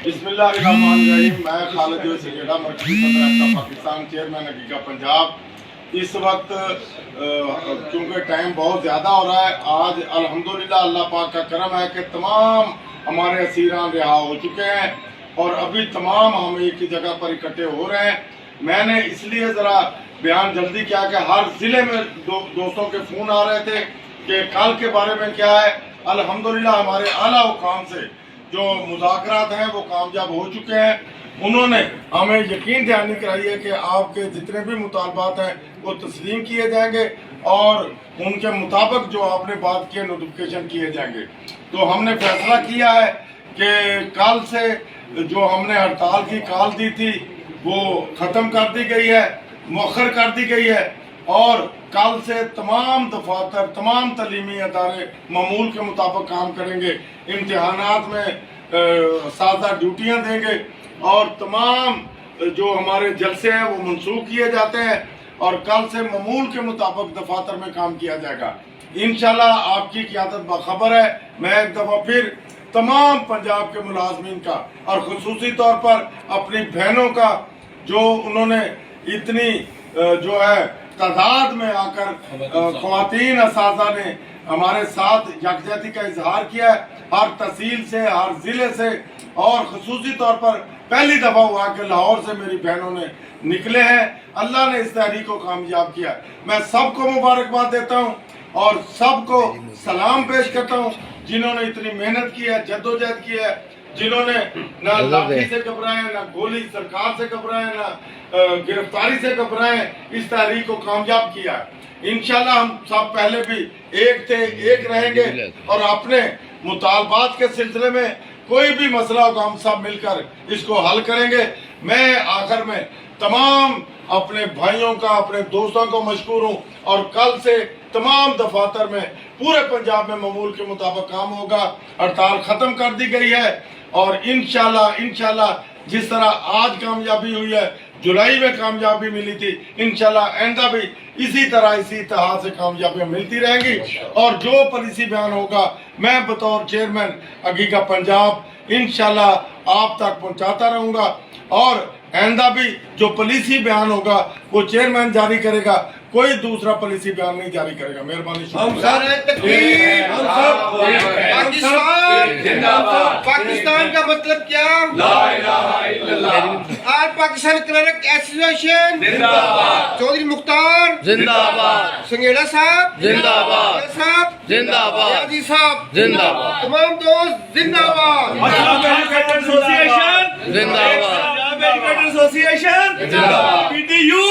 بسم اللہ الرحمن الرحیم. میں خالد سنگیڑا مرکزی صدر ایفٹا پاکستان چیئرمین حقیقہ پنجاب. اس وقت کیونکہ ٹائم بہت زیادہ ہو رہا ہے، آج الحمدللہ اللہ پاک کا کرم ہے کہ تمام ہمارے اسیران رہا ہو چکے ہیں اور ابھی تمام ہم ایک ہی جگہ پر اکٹھے ہو رہے ہیں. میں نے اس لیے ذرا بیان جلدی کیا کہ ہر ضلع میں دوستوں کے فون آ رہے تھے کہ کل کے بارے میں کیا ہے. الحمدللہ ہمارے اعلیٰ حکام سے جو مذاکرات ہیں وہ کامیاب ہو چکے ہیں. انہوں نے ہمیں یقین دہانی کرائی ہے کہ آپ کے جتنے بھی مطالبات ہیں وہ تسلیم کیے جائیں گے اور ان کے مطابق جو آپ نے بات کی ہے نوٹیفیکیشن کیے جائیں گے. تو ہم نے فیصلہ کیا ہے کہ کل سے جو ہم نے ہڑتال کی کال دی تھی وہ ختم کر دی گئی ہے، مؤخر کر دی گئی ہے اور کل سے تمام دفاتر، تمام تعلیمی ادارے معمول کے مطابق کام کریں گے. امتحانات میں اساتذہ ڈیوٹیاں دیں گے اور تمام جو ہمارے جلسے ہیں وہ منسوخ کیے جاتے ہیں اور کل سے معمول کے مطابق دفاتر میں کام کیا جائے گا. انشاءاللہ آپ کی قیادت باخبر ہے. میں ایک دفعہ پھر تمام پنجاب کے ملازمین کا اور خصوصی طور پر اپنی بہنوں کا جو انہوں نے اتنی جو ہے تعداد میں آ کر خواتین اساتذہ نے ہمارے ساتھ یکجہتی کا اظہار کیا ہے، ہر تحصیل سے، ہر ضلع سے اور خصوصی طور پر پہلی دفعہ ہوا کہ لاہور سے میری بہنوں نے نکلے ہیں. اللہ نے اس تحریک کو کامیاب کیا. میں سب کو مبارکباد دیتا ہوں اور سب کو سلام پیش کرتا ہوں جنہوں نے اتنی محنت کی ہے، جدوجہد کی ہے، جنہوں نے نہ لاٹھی سے گھبرائے، نہ گولی سرکار سے گھبرائے، نہ گرفتاری سے گھبرائے، اس تحریک کو کامیاب کیا ہے. انشاءاللہ ہم سب پہلے بھی ایک تھے، ایک رہیں گے اور اپنے مطالبات کے سلسلے میں کوئی بھی مسئلہ ہوگا ہم سب مل کر اس کو حل کریں گے. میں آخر میں تمام اپنے بھائیوں کا، اپنے دوستوں کو مشکور ہوں اور کل سے تمام دفاتر میں پورے پنجاب میں معمول کے مطابق کام ہوگا. ہڑتال ختم کر دی گئی ہے اور انشاءاللہ جس طرح آج کامیابی ہوئی ہے، جولائی میں کامیابی ملی تھی، انشاءاللہ آئندہ بھی اسی طرح اسی اتحاد سے کامیابیاں ملتی رہیں گی. اور جو پالیسی بیان ہوگا میں بطور چیئرمین حقیقہ پنجاب انشاءاللہ آپ تک پہنچاتا رہوں گا اور آئندہ بھی جو پالیسی بیان ہوگا وہ چیئرمین جاری کرے گا، کوئی دوسرا پالیسی بیان نہیں جاری کرے گا. مہربانی. پاکستان کا مطلب کیا؟ لا الہ الا اللہ. آج پاکستان کلرک ایسوسیشن زندہ باد. چودھری مختار زندہ باد. سنگیڑا صاحب زندہ باد. صاحب زندہ باد. ریاضی صاحب زندہ باد. تمام دوست زندہ باد. زندہ باد. ایسوسیشن زندہ باد. P T U